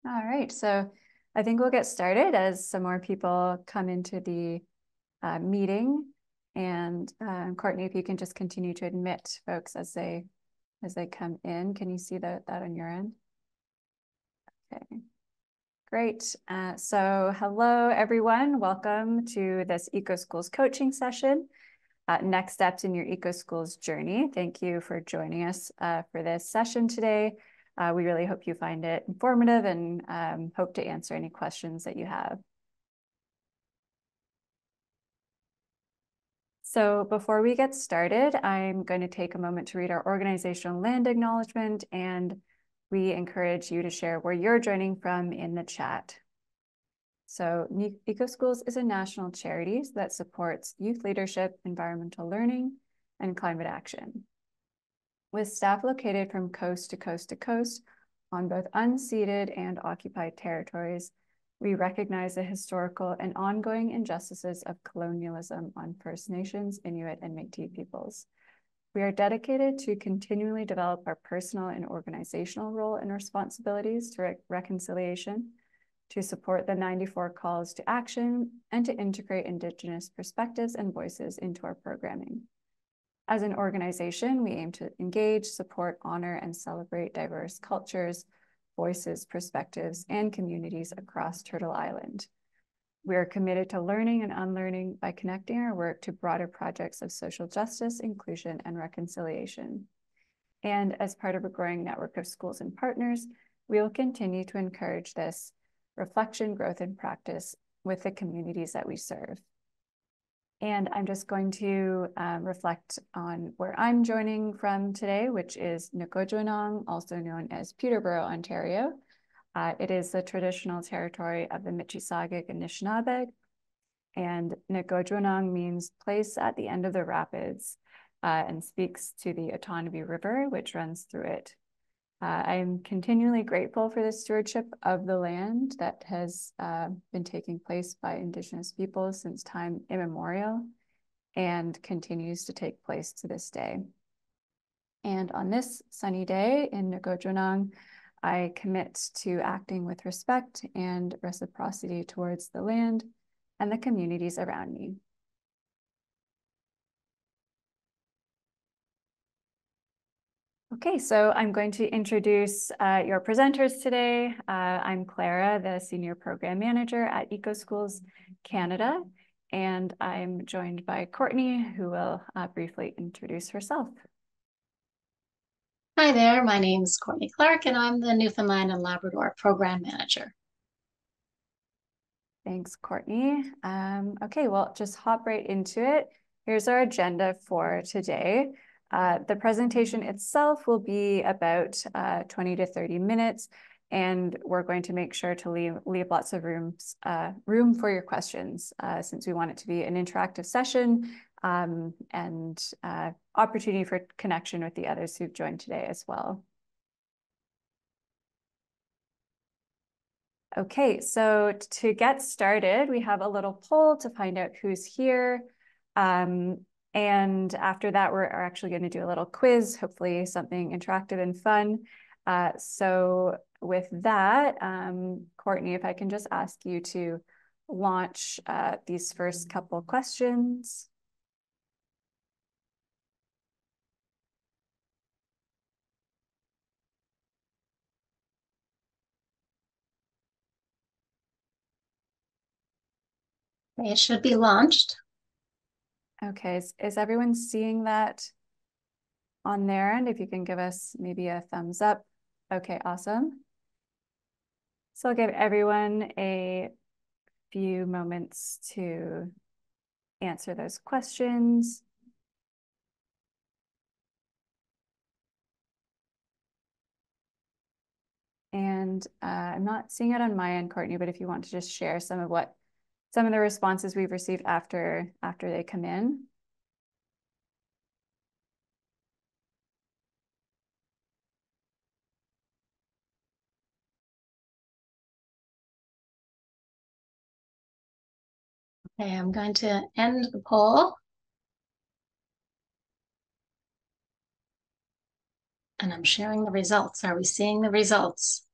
All right, so I think we'll get started as some more people come into the meeting. And Courtney, if you can just continue to admit folks as they come in. Can you see that on your end? Okay, great. So hello, everyone. Welcome to this EcoSchools coaching session. Next steps in your EcoSchools journey. Thank you for joining us for this session today. We really hope you find it informative and hope to answer any questions that you have. So before we get started, I'm going to take a moment to read our organizational land acknowledgement, and we encourage you to share where you're joining from in the chat. So EcoSchools is a national charity that supports youth leadership, environmental learning, and climate action. With staff located from coast to coast to coast on both unceded and occupied territories, we recognize the historical and ongoing injustices of colonialism on First Nations, Inuit, and Métis peoples. We are dedicated to continually develop our personal and organizational role and responsibilities to reconciliation, to support the 94 calls to action, and to integrate Indigenous perspectives and voices into our programming. As an organization, we aim to engage, support, honor, and celebrate diverse cultures, voices, perspectives, and communities across Turtle Island. We are committed to learning and unlearning by connecting our work to broader projects of social justice, inclusion, and reconciliation. And as part of a growing network of schools and partners, we will continue to encourage this reflection, growth, and practice with the communities that we serve. And I'm just going to reflect on where I'm joining from today, which is Nkojuanong, also known as Peterborough, Ontario. It is the traditional territory of the Mississauga Anishinaabe, and Nkojuanong means place at the end of the rapids and speaks to the Otonabee River, which runs through it. I'm continually grateful for the stewardship of the land that has been taking place by Indigenous peoples since time immemorial and continues to take place to this day. And on this sunny day in Nkojuanong, I commit to acting with respect and reciprocity towards the land and the communities around me. Okay, so I'm going to introduce your presenters today. I'm Clara, the Senior Program Manager at EcoSchools Canada, and I'm joined by Courtney, who will briefly introduce herself. Hi there, my name's Courtney Clark, and I'm the Newfoundland and Labrador Program Manager. Thanks, Courtney. Okay, well, just hop right into it. Here's our agenda for today. The presentation itself will be about 20 to 30 minutes, and we're going to make sure to leave lots of room for your questions since we want it to be an interactive session and opportunity for connection with the others who've joined today as well. Okay, so to get started, we have a little poll to find out who's here. And after that, we're actually going to do a little quiz, hopefully something interactive and fun. So with that, Courtney, if I can just ask you to launch these first couple questions. It should be launched. Okay, is everyone seeing that on their end? If you can give us maybe a thumbs up. Okay, awesome. So I'll give everyone a few moments to answer those questions. And I'm not seeing it on my end, Courtney, but if you want to just share some of the responses we've received after they come in. Okay, I'm going to end the poll. And I'm sharing the results. Are we seeing the results?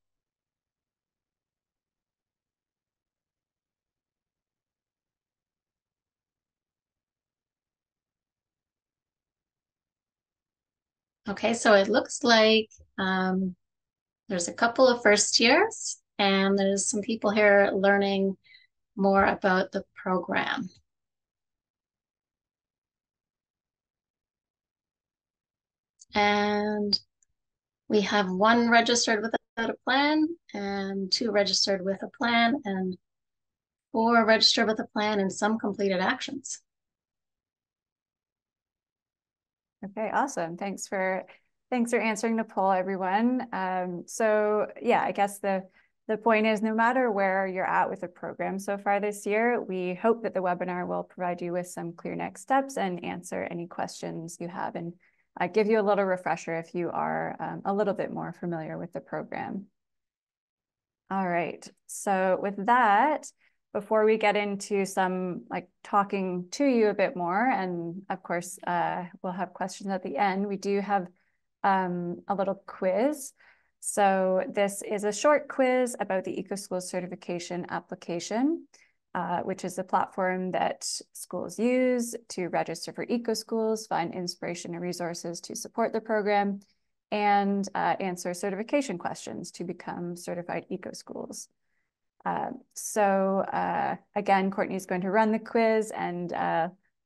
Okay, so it looks like there's a couple of first years, and there's some people here learning more about the program. And we have one registered without a plan, and two registered with a plan, and four registered with a plan, and some completed actions. Okay, awesome. Thanks for answering the poll, everyone. So yeah, I guess the point is no matter where you're at with the program so far this year, we hope that the webinar will provide you with some clear next steps and answer any questions you have and give you a little refresher if you are a little bit more familiar with the program. All right, so with that, before we get into some like talking to you a bit more, and of course, we'll have questions at the end, we do have a little quiz. So this is a short quiz about the EcoSchool certification application, which is a platform that schools use to register for EcoSchools, find inspiration and resources to support the program, and answer certification questions to become certified EcoSchools. Again, Courtney's going to run the quiz and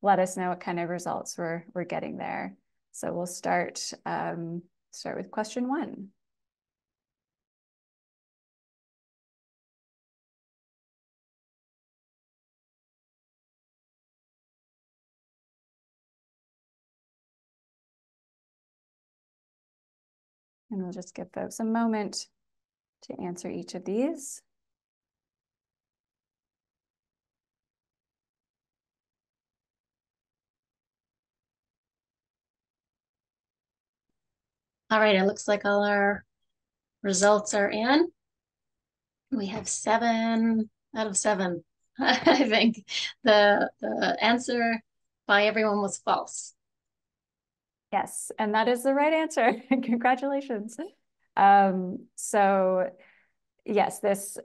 let us know what kind of results we're getting there. So we'll start with question 1. And we'll just give folks a moment to answer each of these. All right, it looks like all our results are in. We have 7 out of 7. I think the answer by everyone was false. Yes, and that is the right answer. Congratulations. So yes, this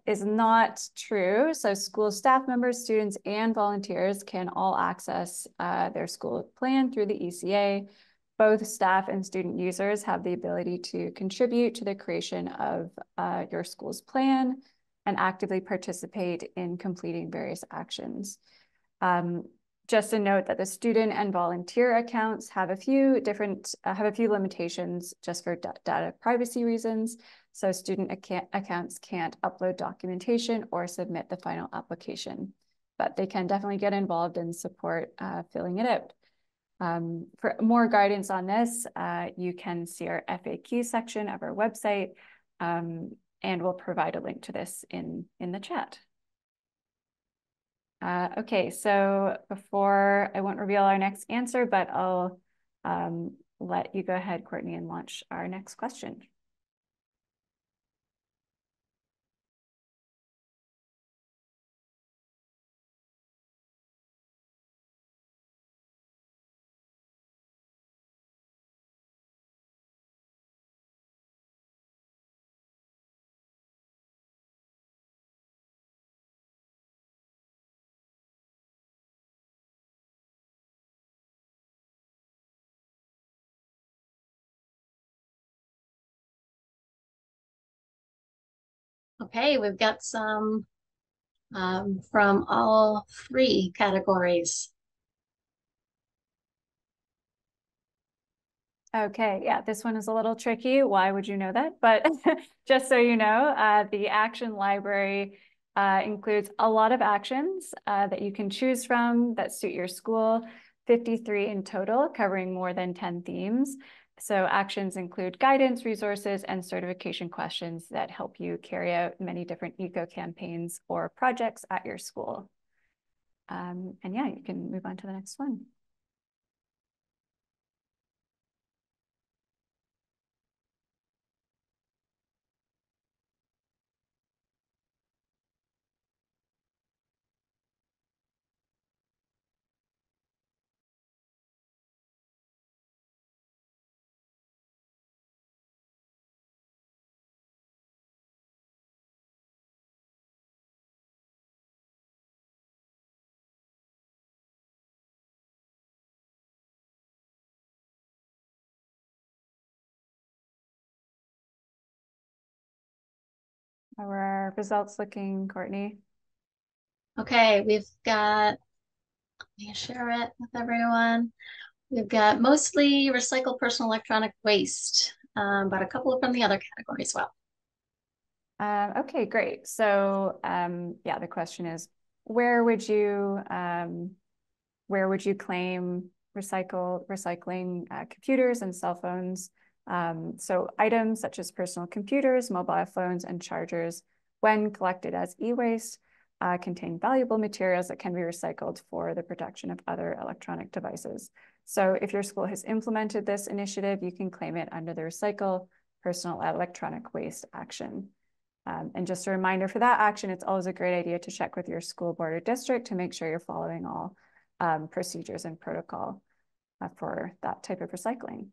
is not true. So school staff members, students, and volunteers can all access their school plan through the ECA. Both staff and student users have the ability to contribute to the creation of your school's plan and actively participate in completing various actions. Just a note that the student and volunteer accounts have a few limitations just for data privacy reasons. So student accounts can't upload documentation or submit the final application, but they can definitely get involved and support filling it out. For more guidance on this, you can see our FAQ section of our website, and we'll provide a link to this in the chat. Okay, so before I won't reveal our next answer, but I'll let you go ahead, Courtney, and launch our next question. Okay, we've got some from all 3 categories. Okay, yeah, this one is a little tricky. Why would you know that? But just so you know, the action library includes a lot of actions that you can choose from that suit your school, 53 in total, covering more than 10 themes. So actions include guidance, resources, and certification questions that help you carry out many different eco campaigns or projects at your school. And yeah, you can move on to the next one. How are our results looking, Courtney? Okay, we've got, let me share it with everyone. We've got mostly recycled personal electronic waste, but a couple from the other category as well. Okay, great. So yeah, the question is, where would you claim recycling computers and cell phones? So items such as personal computers, mobile phones, and chargers, when collected as e-waste, contain valuable materials that can be recycled for the production of other electronic devices. So if your school has implemented this initiative, you can claim it under the Recycle Personal Electronic Waste action. And just a reminder for that action, it's always a great idea to check with your school board or district to make sure you're following all procedures and protocol for that type of recycling.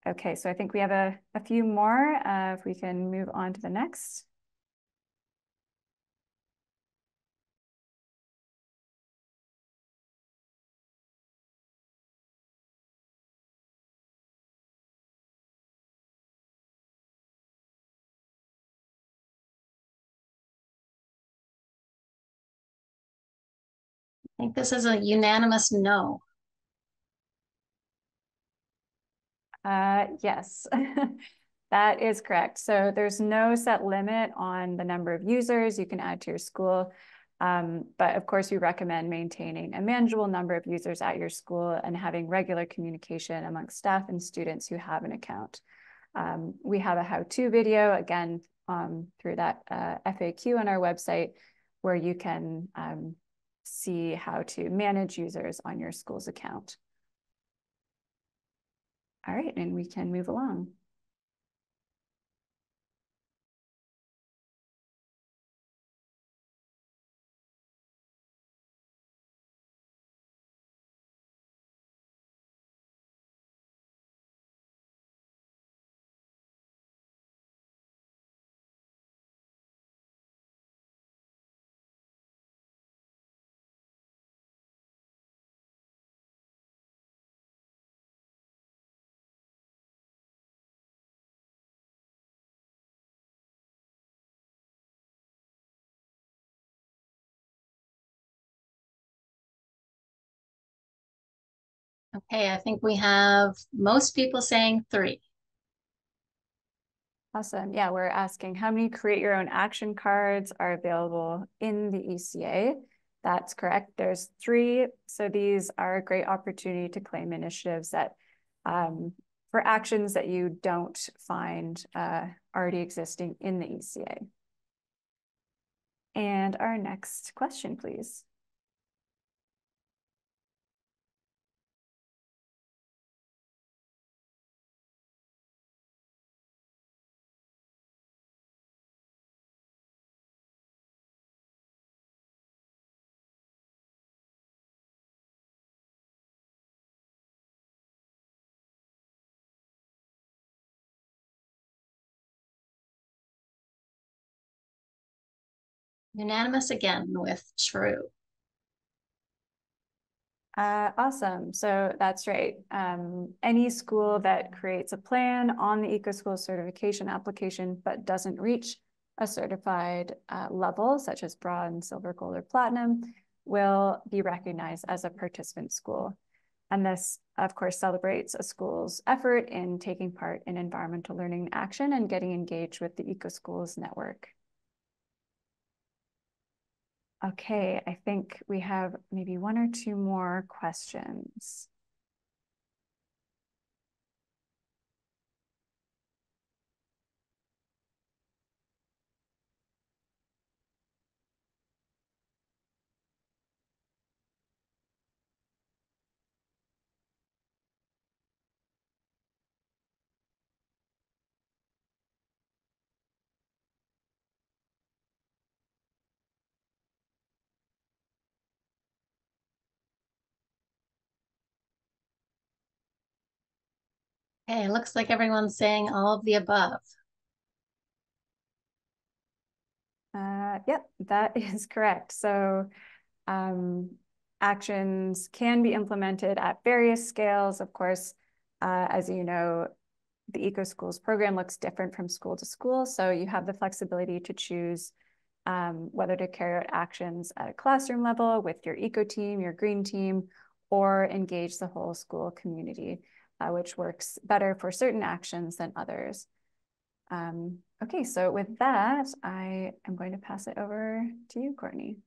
Okay, so I think we have a few more. If we can move on to the next. I think this is a unanimous no. Yes, that is correct. So there's no set limit on the number of users you can add to your school. But of course, we recommend maintaining a manageable number of users at your school and having regular communication amongst staff and students who have an account. We have a how-to video, again, through that FAQ on our website, where you can see how to manage users on your school's account. All right, and we can move along. Okay, I think we have most people saying 3. Awesome. Yeah, we're asking how many create your own action cards are available in the ECA. That's correct. There's 3. So these are a great opportunity to claim initiatives that for actions that you don't find already existing in the ECA. And our next question, please. Unanimous again with true. Awesome. So that's right. Any school that creates a plan on the EcoSchool certification application but doesn't reach a certified level, such as bronze, silver, gold, or platinum, will be recognized as a participant school. And this, of course, celebrates a school's effort in taking part in environmental learning and action and getting engaged with the EcoSchools network. Okay, I think we have maybe 1 or 2 more questions. Okay, it looks like everyone's saying all of the above. Yep, that is correct. So actions can be implemented at various scales. Of course, as you know, the EcoSchools program looks different from school to school. So you have the flexibility to choose whether to carry out actions at a classroom level with your eco team, your green team, or engage the whole school community, which works better for certain actions than others. Okay, so with that, I am going to pass it over to you, Courtney.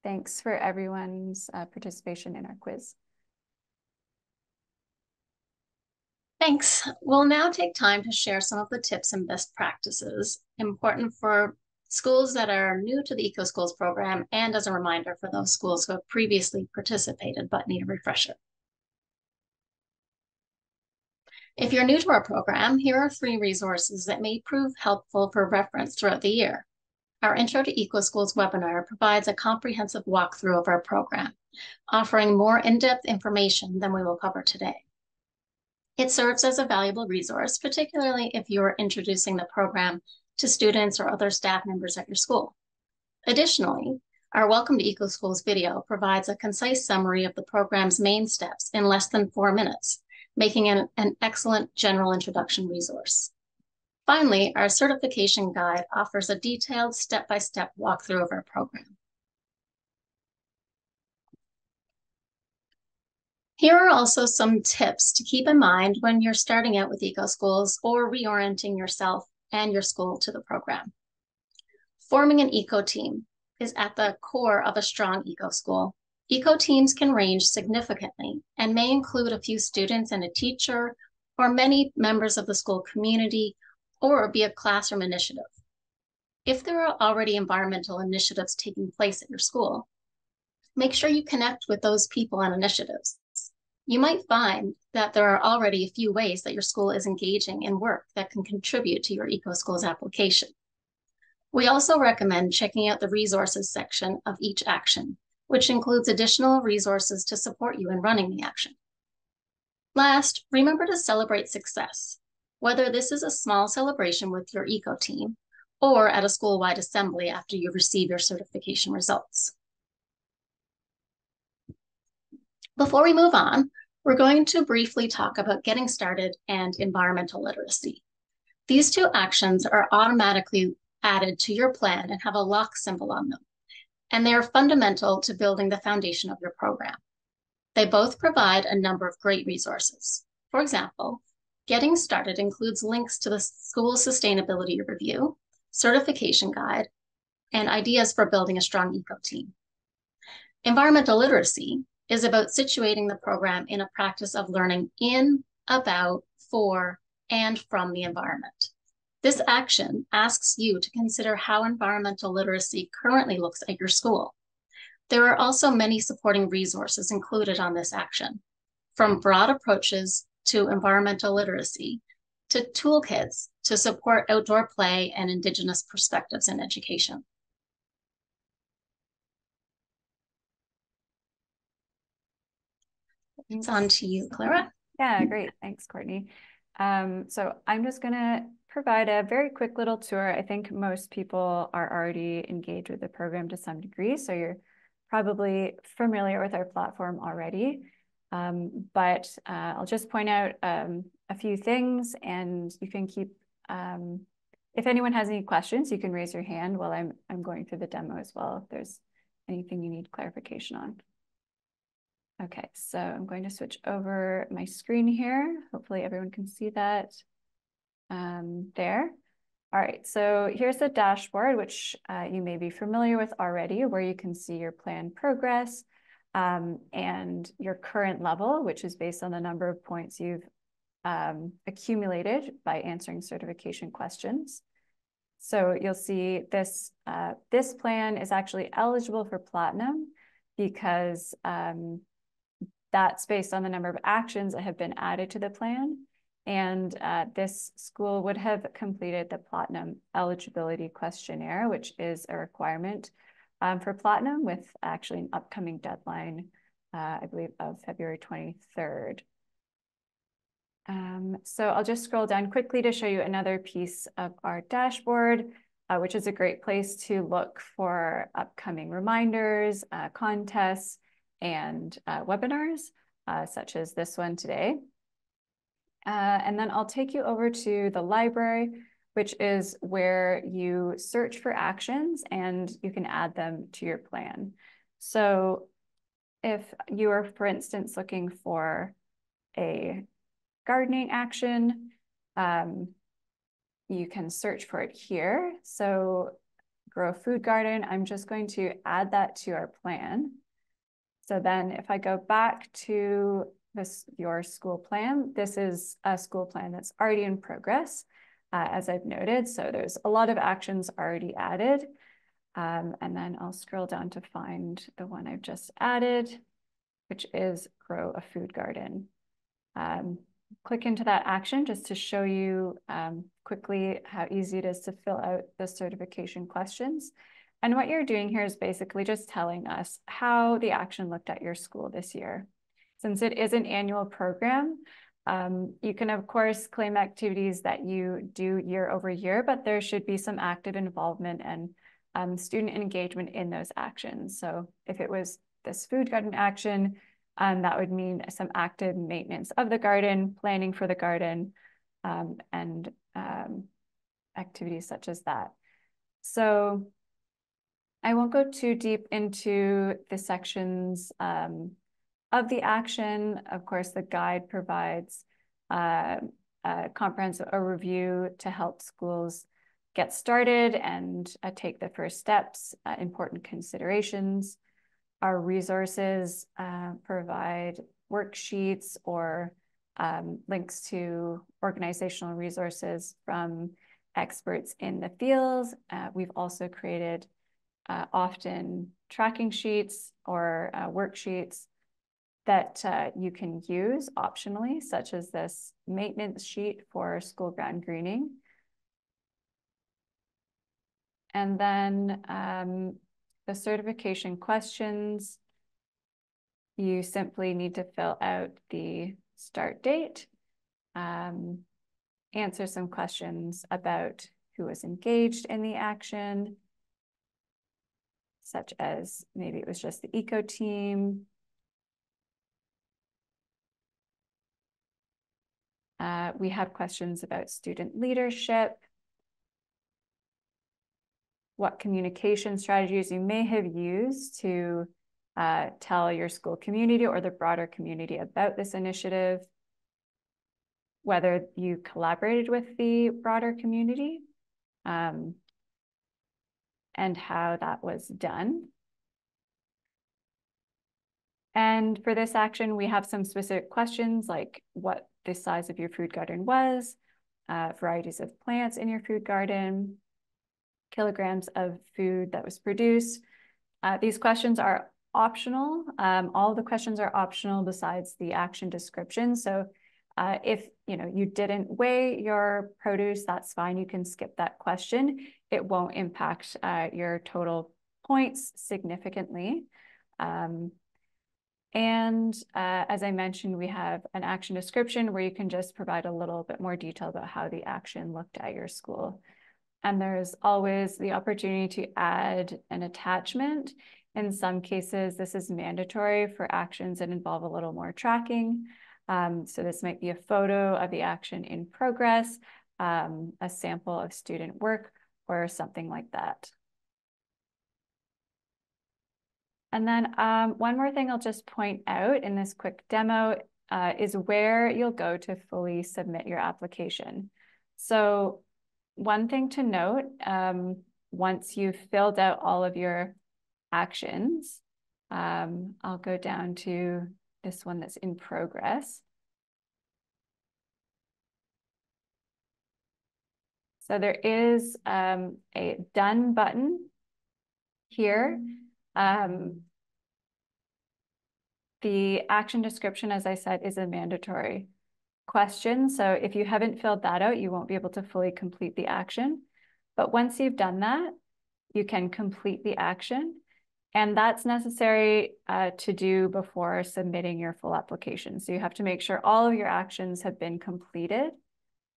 Thanks for everyone's participation in our quiz. Thanks. We'll now take time to share some of the tips and best practices important for schools that are new to the EcoSchools program, and as a reminder for those schools who have previously participated but need a refresher. If you're new to our program, here are 3 resources that may prove helpful for reference throughout the year. Our Intro to EcoSchools webinar provides a comprehensive walkthrough of our program, offering more in-depth information than we will cover today. It serves as a valuable resource, particularly if you are introducing the program to students or other staff members at your school. Additionally, our Welcome to EcoSchools video provides a concise summary of the program's main steps in less than 4 minutes, making it an excellent general introduction resource. Finally, our certification guide offers a detailed step-by-step walkthrough of our program. Here are also some tips to keep in mind when you're starting out with EcoSchools or reorienting yourself and your school to the program. Forming an eco team is at the core of a strong EcoSchool. Eco teams can range significantly and may include a few students and a teacher, or many members of the school community, or be a classroom initiative. If there are already environmental initiatives taking place at your school, make sure you connect with those people and initiatives. You might find that there are already a few ways that your school is engaging in work that can contribute to your EcoSchools application. We also recommend checking out the resources section of each action, which includes additional resources to support you in running the action. Last, remember to celebrate success, whether this is a small celebration with your eco team or at a school-wide assembly after you receive your certification results. Before we move on, we're going to briefly talk about getting started and environmental literacy. These 2 actions are automatically added to your plan and have a lock symbol on them, and they are fundamental to building the foundation of your program. They both provide a number of great resources. For example, getting started includes links to the school sustainability review, certification guide, and ideas for building a strong eco team. Environmental literacy is about situating the program in a practice of learning in, about, for, and from the environment. This action asks you to consider how environmental literacy currently looks at your school. There are also many supporting resources included on this action, from broad approaches to environmental literacy to toolkits to support outdoor play and Indigenous perspectives in education. It's on to you, Clara. Yeah, great. Thanks, Courtney. So I'm just going to provide a very quick little tour. I think most people are already engaged with the program to some degree, so you're probably familiar with our platform already. But I'll just point out a few things, and you can keep, if anyone has any questions, you can raise your hand while I'm going through the demo as well, if there's anything you need clarification on. Okay, so I'm going to switch over my screen here. Hopefully everyone can see that there. All right, so here's the dashboard, which you may be familiar with already, where you can see your plan progress and your current level, which is based on the number of points you've accumulated by answering certification questions. So you'll see this, this plan is actually eligible for Platinum because that's based on the number of actions that have been added to the plan. And this school would have completed the Platinum eligibility questionnaire, which is a requirement for Platinum, with actually an upcoming deadline, I believe, of February 23rd. So I'll just scroll down quickly to show you another piece of our dashboard, which is a great place to look for upcoming reminders, contests, and webinars, such as this one today. And then I'll take you over to the library, which is where you search for actions and you can add them to your plan. So if you are, for instance, looking for a gardening action, you can search for it here. So grow a food garden, I'm just going to add that to our plan. So then if I go back to your school plan, this is a school plan that's already in progress, as I've noted. So there's a lot of actions already added. And then I'll scroll down to find the one I've just added, which is grow a food garden. Click into that action just to show you quickly how easy it is to fill out the certification questions. And what you're doing here is basically just telling us how the action looked at your school this year. Since it is an annual program, you can, of course, claim activities that you do year over year, but there should be some active involvement and student engagement in those actions. So if it was this food garden action, that would mean some active maintenance of the garden, planning for the garden, and activities such as that. So I won't go too deep into the sections of the action. Of course, the guide provides a comprehensive overview to help schools get started and take the first steps, important considerations. Our resources provide worksheets or links to organizational resources from experts in the fields. We've also created often tracking sheets or worksheets that you can use optionally, such as this maintenance sheet for school ground greening. And then the certification questions, you simply need to fill out the start date, answer some questions about who was engaged in the action, such as maybe it was just the eco team. We have questions about student leadership, what communication strategies you may have used to tell your school community or the broader community about this initiative, whether you collaborated with the broader community, and how that was done. And for this action, we have some specific questions like what the size of your food garden was, varieties of plants in your food garden, kilograms of food that was produced. These questions are optional. All of the questions are optional besides the action description. So if you didn't weigh your produce, that's fine. You can skip that question. It won't impact your total points significantly. And as I mentioned, we have an action description where you can just provide a little bit more detail about how the action looked at your school. And there's always the opportunity to add an attachment. In some cases, this is mandatory for actions that involve a little more tracking. So this might be a photo of the action in progress, a sample of student work, or something like that. And then one more thing I'll just point out in this quick demo is where you'll go to fully submit your application. So one thing to note, once you've filled out all of your actions, I'll go down to this one that's in progress. So there is a done button here. The action description, as I said, is a mandatory question. So if you haven't filled that out, you won't be able to fully complete the action. But once you've done that, you can complete the action. And that's necessary to do before submitting your full application. So you have to make sure all of your actions have been completed.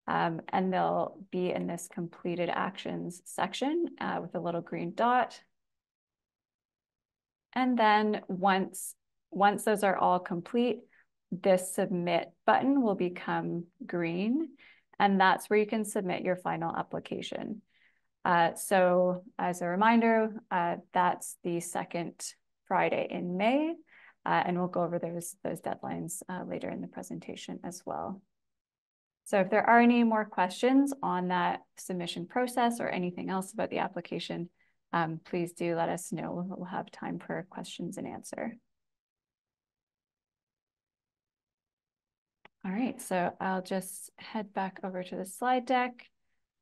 And they'll be in this completed actions section with a little green dot. And then once those are all complete, this submit button will become green, and that's where you can submit your final application. So as a reminder, that's the second Friday in May, and we'll go over those deadlines later in the presentation as well. So if there are any more questions on that submission process or anything else about the application, please do let us know. We'll have time for questions and answer. All right, so I'll just head back over to the slide deck.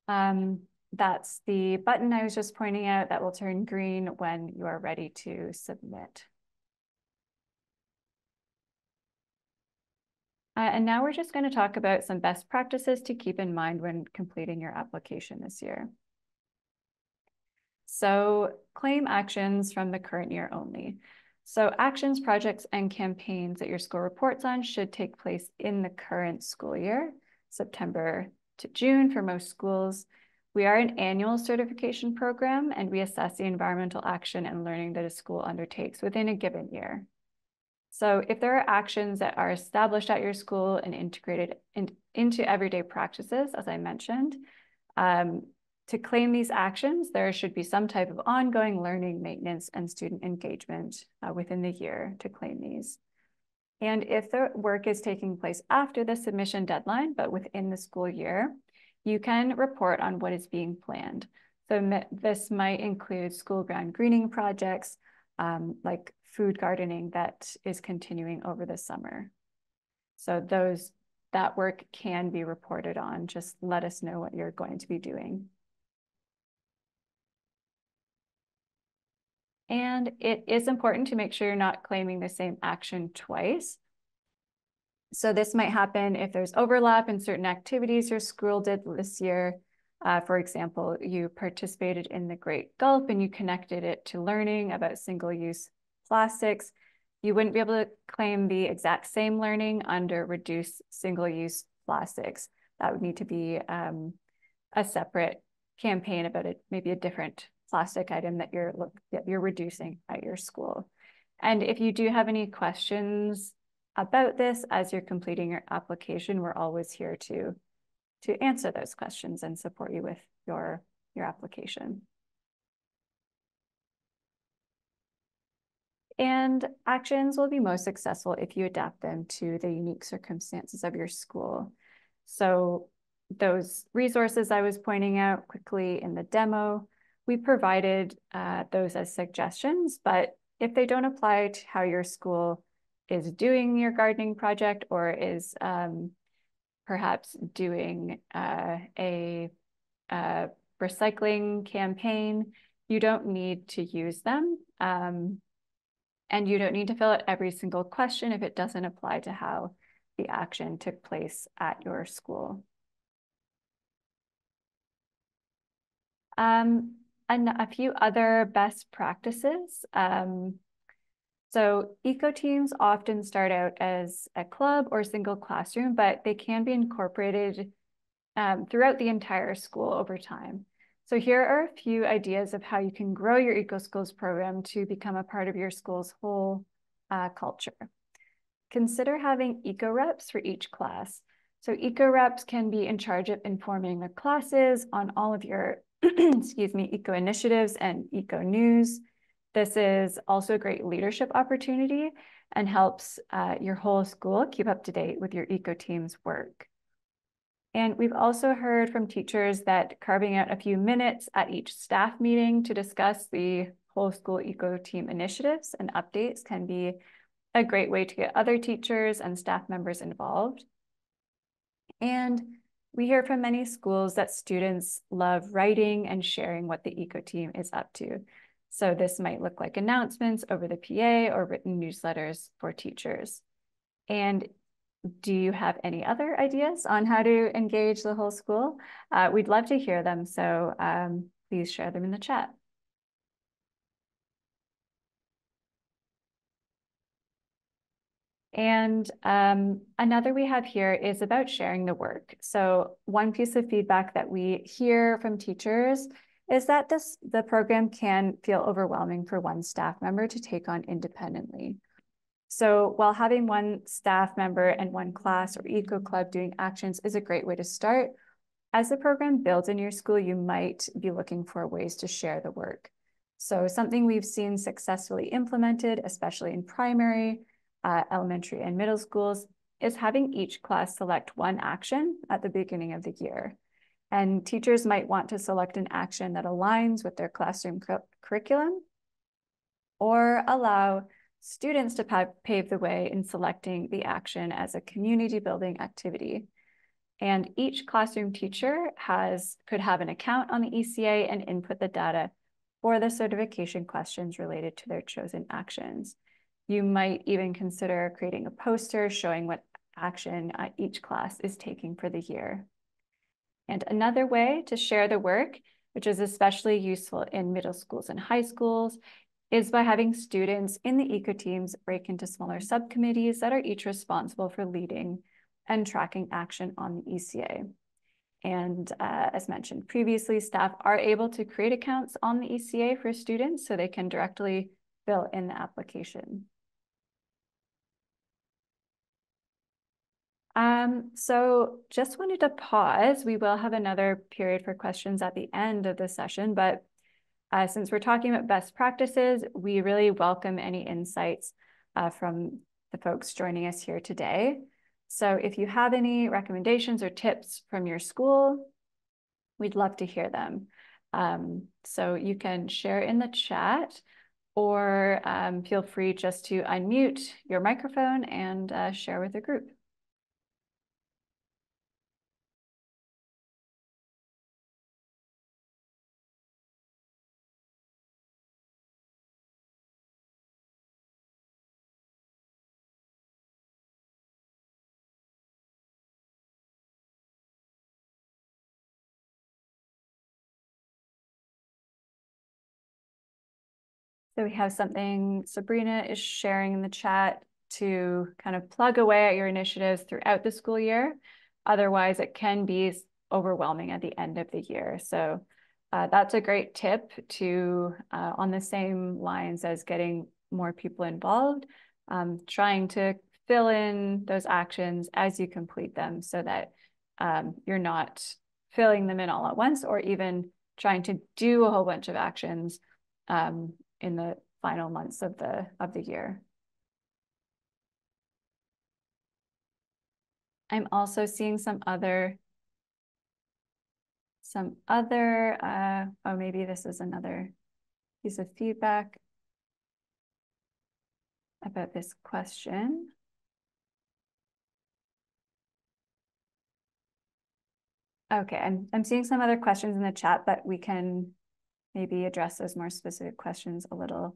That's the button I was just pointing out that will turn green when you are ready to submit. And now we're just going to talk about some best practices to keep in mind when completing your application this year. So claim actions from the current year only. So actions, projects, and campaigns that your school reports on should take place in the current school year, September to June for most schools. We are an annual certification program, and we assess the environmental action and learning that a school undertakes within a given year. So if there are actions that are established at your school and integrated into everyday practices, as I mentioned, to claim these actions, there should be some type of ongoing learning, maintenance, and student engagement within the year to claim these. And if the work is taking place after the submission deadline, but within the school year, you can report on what is being planned. So this might include school ground greening projects, like food gardening that is continuing over the summer. So that work can be reported on. Just let us know what you're going to be doing. And it is important to make sure you're not claiming the same action twice. So this might happen if there's overlap in certain activities your school did this year. For example, you participated in the Great Gulp and you connected it to learning about single-use plastics. You wouldn't be able to claim the exact same learning under reduced single-use plastics. That would need to be a separate campaign about it, maybe a different plastic item that you're reducing at your school. And if you do have any questions about this as you're completing your application, we're always here to answer those questions and support you with your application. And actions will be most successful if you adapt them to the unique circumstances of your school. So those resources I was pointing out quickly in the demo, we provided those as suggestions, but if they don't apply to how your school is doing your gardening project or is perhaps doing a recycling campaign, you don't need to use them. And you don't need to fill out every single question if it doesn't apply to how the action took place at your school. And a few other best practices. So eco teams often start out as a club or single classroom, but they can be incorporated throughout the entire school over time. So here are a few ideas of how you can grow your Eco Schools program to become a part of your school's whole culture. Consider having eco reps for each class. So eco reps can be in charge of informing the classes on all of your eco initiatives and eco news. This is also a great leadership opportunity and helps your whole school keep up to date with your eco team's work. And we've also heard from teachers that carving out a few minutes at each staff meeting to discuss the whole school eco team initiatives and updates can be a great way to get other teachers and staff members involved. And we hear from many schools that students love writing and sharing what the eco team is up to. So this might look like announcements over the PA or written newsletters for teachers. And do you have any other ideas on how to engage the whole school? We'd love to hear them, so please share them in the chat. And another we have here is about sharing the work. So one piece of feedback that we hear from teachers is that the program can feel overwhelming for one staff member to take on independently. So while having one staff member and one class or eco club doing actions is a great way to start, as the program builds in your school, you might be looking for ways to share the work. So something we've seen successfully implemented, especially in primary, elementary, and middle schools, is having each class select one action at the beginning of the year. And teachers might want to select an action that aligns with their classroom curriculum, or allow students to pave the way in selecting the action as a community building activity. And each classroom teacher could have an account on the ECA and input the data for the certification questions related to their chosen actions. You might even consider creating a poster showing what action each class is taking for the year. And another way to share the work, which is especially useful in middle schools and high schools, is by having students in the eco teams break into smaller subcommittees that are each responsible for leading and tracking action on the ECA. And as mentioned previously, staff are able to create accounts on the ECA for students so they can directly fill in the application. So just wanted to pause. We will have another period for questions at the end of the session, but since we're talking about best practices, we really welcome any insights from the folks joining us here today. So if you have any recommendations or tips from your school, we'd love to hear them. So you can share in the chat, or feel free just to unmute your microphone and share with the group. So we have something Sabrina is sharing in the chat to kind of plug away at your initiatives throughout the school year. Otherwise, it can be overwhelming at the end of the year. So that's a great tip to, on the same lines as getting more people involved, trying to fill in those actions as you complete them so that you're not filling them in all at once, or even trying to do a whole bunch of actions in the final months of the year. I'm also seeing some other, oh, maybe this is another piece of feedback about this question. Okay, I'm seeing some other questions in the chat, but we can maybe address those more specific questions a little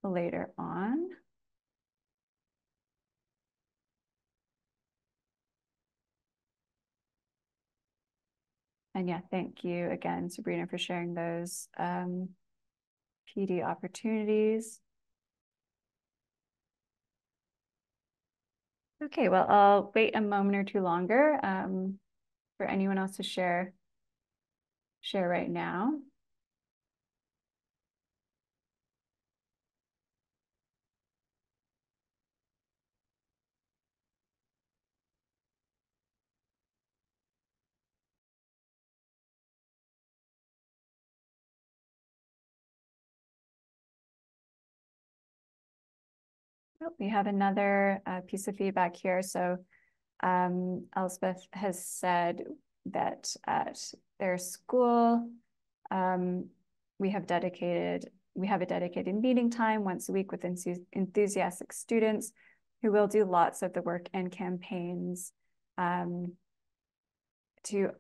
later on. And yeah, thank you again, Sabrina, for sharing those PD opportunities. Okay, well, I'll wait a moment or two longer for anyone else to share right now. Oh, we have another piece of feedback here. So Elspeth has said that at their school, we have a dedicated meeting time once a week with enthusiastic students who will do lots of the work and campaigns who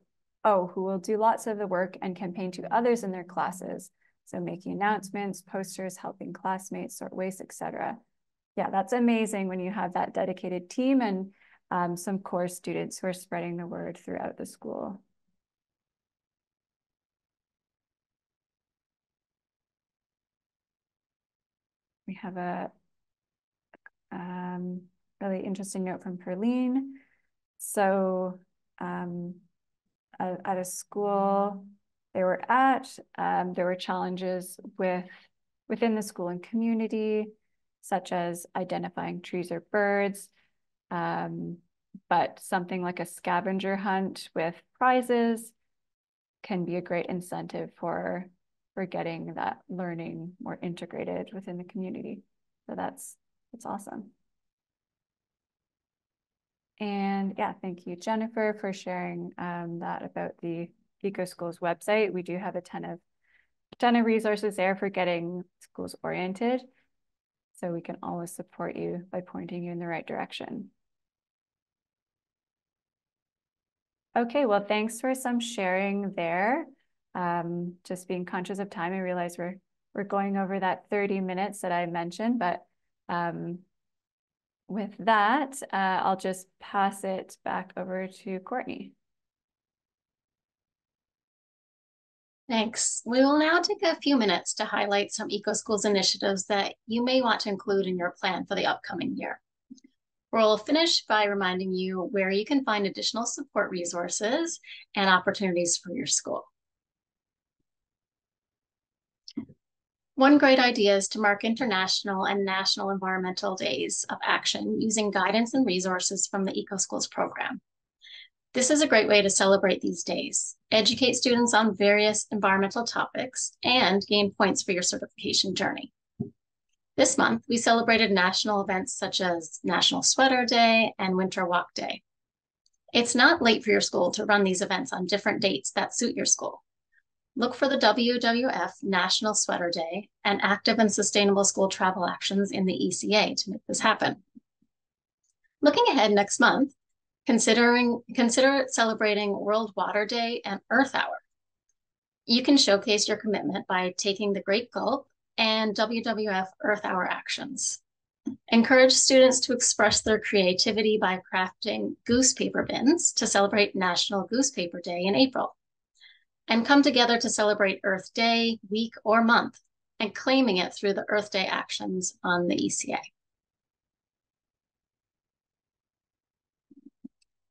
will do lots of the work and campaign to others in their classes. So making announcements, posters, helping classmates sort waste, etc. Yeah, that's amazing when you have that dedicated team and some core students who are spreading the word throughout the school. We have a really interesting note from Perline. So at a school they were at, there were challenges within the school and community. such as identifying trees or birds. But something like a scavenger hunt with prizes can be a great incentive for getting that learning more integrated within the community. So that's awesome. And yeah, thank you, Jennifer, for sharing that about the EcoSchools website. We do have a ton of resources there for getting schools oriented. So we can always support you by pointing you in the right direction. Okay, well, thanks for some sharing there. Just being conscious of time, I realize we're going over that 30 minutes that I mentioned, but with that, I'll just pass it back over to Courtney. Thanks. We will now take a few minutes to highlight some EcoSchools initiatives that you may want to include in your plan for the upcoming year. We'll finish by reminding you where you can find additional support resources and opportunities for your school. One great idea is to mark international and national environmental days of action using guidance and resources from the EcoSchools program. This is a great way to celebrate these days, educate students on various environmental topics, and gain points for your certification journey. This month, we celebrated national events such as National Sweater Day and Winter Walk Day. It's not late for your school to run these events on different dates that suit your school. Look for the WWF National Sweater Day and Active and Sustainable School Travel Actions in the ECA to make this happen. Looking ahead next month, consider celebrating World Water Day and Earth Hour. You can showcase your commitment by taking the Great Gulp and WWF Earth Hour actions. Encourage students to express their creativity by crafting goose paper bins to celebrate National Goose Paper Day in April. And come together to celebrate Earth Day, week, or month, and claiming it through the Earth Day actions on the ECA.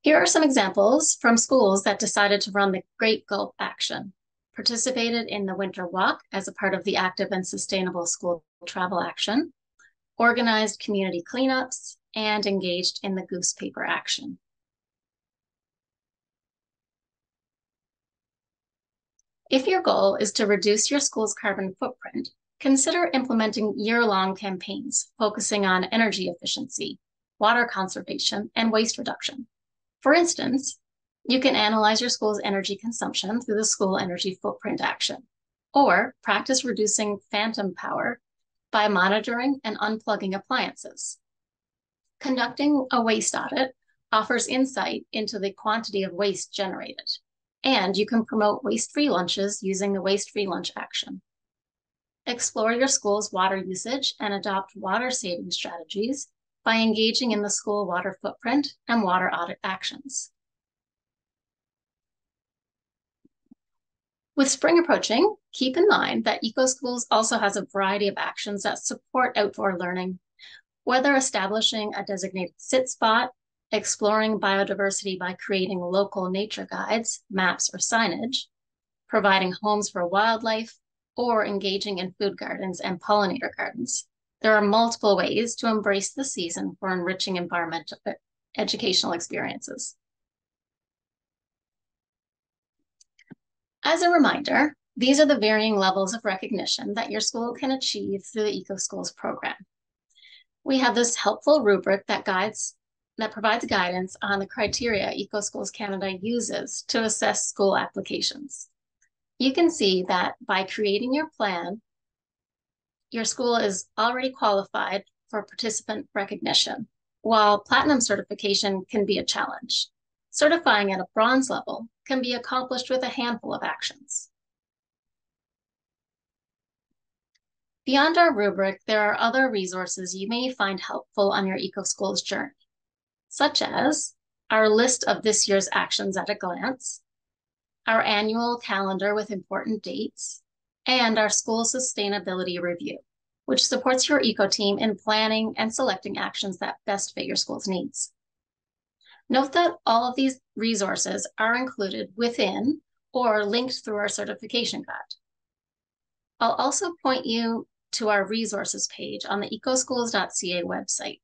Here are some examples from schools that decided to run the Great Gulp action, participated in the Winter Walk as a part of the Active and Sustainable School Travel Action, organized community cleanups, and engaged in the Goose Paper action. If your goal is to reduce your school's carbon footprint, consider implementing year-long campaigns focusing on energy efficiency, water conservation, and waste reduction. For instance, you can analyze your school's energy consumption through the School Energy Footprint Action, or practice reducing phantom power by monitoring and unplugging appliances. Conducting a waste audit offers insight into the quantity of waste generated, and you can promote waste-free lunches using the waste-free lunch action. Explore your school's water usage and adopt water-saving strategies by engaging in the school water footprint and water audit actions. With spring approaching, keep in mind that EcoSchools also has a variety of actions that support outdoor learning, whether establishing a designated sit spot, exploring biodiversity by creating local nature guides, maps, or signage, providing homes for wildlife, or engaging in food gardens and pollinator gardens. There are multiple ways to embrace the season for enriching environmental educational experiences. As a reminder, these are the varying levels of recognition that your school can achieve through the EcoSchools program. We have this helpful rubric that provides guidance on the criteria EcoSchools Canada uses to assess school applications. You can see that by creating your plan, your school is already qualified for participant recognition, while platinum certification can be a challenge. Certifying at a bronze level can be accomplished with a handful of actions. Beyond our rubric, there are other resources you may find helpful on your EcoSchools journey, such as our list of this year's actions at a glance, our annual calendar with important dates, and our school sustainability review, which supports your eco team in planning and selecting actions that best fit your school's needs. Note that all of these resources are included within or linked through our certification guide. I'll also point you to our resources page on the ecoschools.ca website.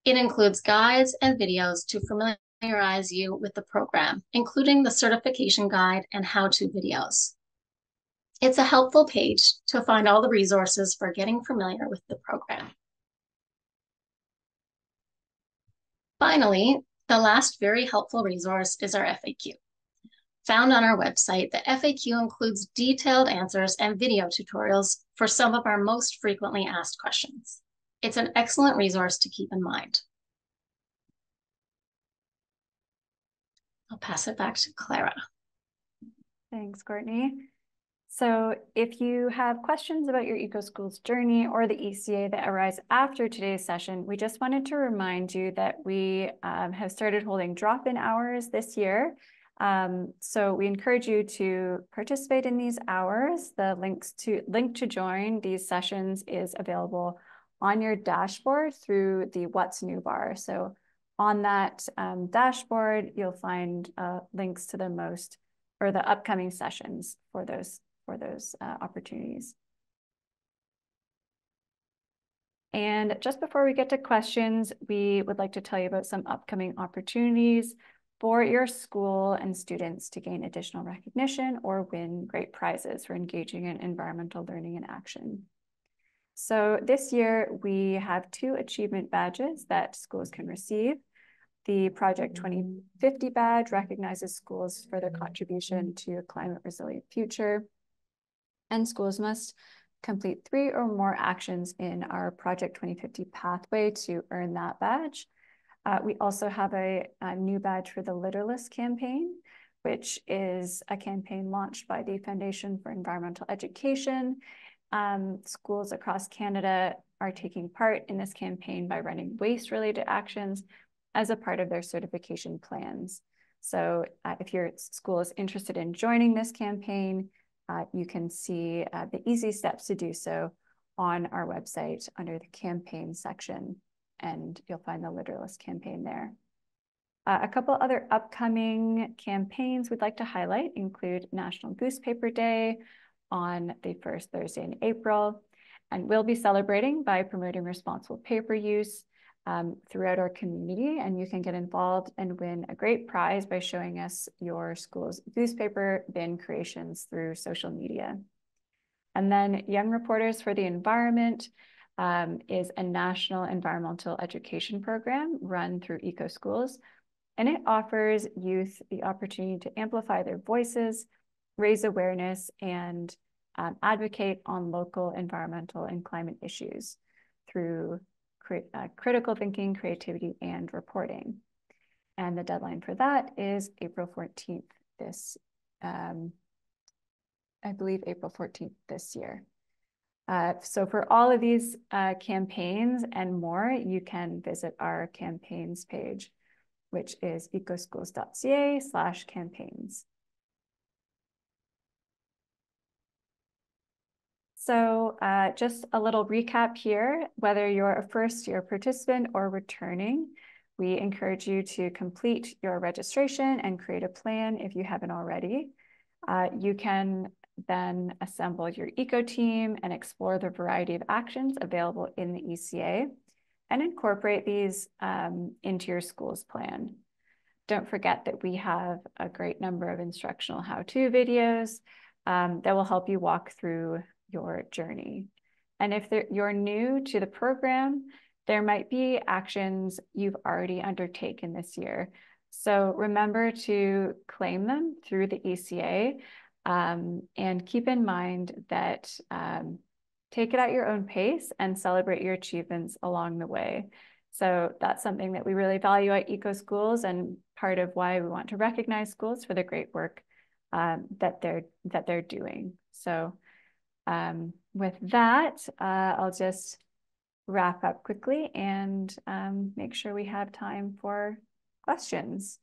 It includes guides and videos to familiarize you with the program, including the certification guide and how-to videos. It's a helpful page to find all the resources for getting familiar with the program. Finally, the last very helpful resource is our FAQ. Found on our website, the FAQ includes detailed answers and video tutorials for some of our most frequently asked questions. It's an excellent resource to keep in mind. I'll pass it back to Clara. Thanks, Courtney. So if you have questions about your EcoSchools journey or the ECA that arise after today's session, we just wanted to remind you that we have started holding drop-in hours this year. So we encourage you to participate in these hours. The link to join these sessions is available on your dashboard through the What's New bar. So on that dashboard, you'll find links to the upcoming sessions for those opportunities. And just before we get to questions, we would like to tell you about some upcoming opportunities for your school and students to gain additional recognition or win great prizes for engaging in environmental learning and action. So this year we have 2 achievement badges that schools can receive. The Project 2050 badge recognizes schools for their contribution to a climate resilient future. And schools must complete 3 or more actions in our Project 2050 pathway to earn that badge. We also have a new badge for the Litterless campaign, which is a campaign launched by the Foundation for Environmental Education. Schools across Canada are taking part in this campaign by running waste-related actions as a part of their certification plans. So if your school is interested in joining this campaign, you can see the easy steps to do so on our website under the campaign section, and you'll find the Litterless campaign there. A couple other upcoming campaigns we'd like to highlight include National Goosepaper Day on the first Thursday in April, and we'll be celebrating by promoting responsible paper use throughout our community, and you can get involved and win a great prize by showing us your school's newspaper bin creations through social media. And then Young Reporters for the Environment is a national environmental education program run through EcoSchools, and it offers youth the opportunity to amplify their voices, raise awareness, and advocate on local environmental and climate issues through critical thinking, creativity, and reporting. And the deadline for that is April 14th I believe April 14th this year. So for all of these campaigns and more, you can visit our campaigns page, which is ecoschools.ca/campaigns. So just a little recap here, whether you're a first-year participant or returning, we encourage you to complete your registration and create a plan if you haven't already. You can then assemble your eco team and explore the variety of actions available in the ECA and incorporate these into your school's plan. Don't forget that we have a great number of instructional how-to videos that will help you walk through your journey. And if you're new to the program, there might be actions you've already undertaken this year. So remember to claim them through the ECA and keep in mind that take it at your own pace and celebrate your achievements along the way. So that's something that we really value at EcoSchools, and part of why we want to recognize schools for the great work that they're doing. So with that, I'll just wrap up quickly and make sure we have time for questions.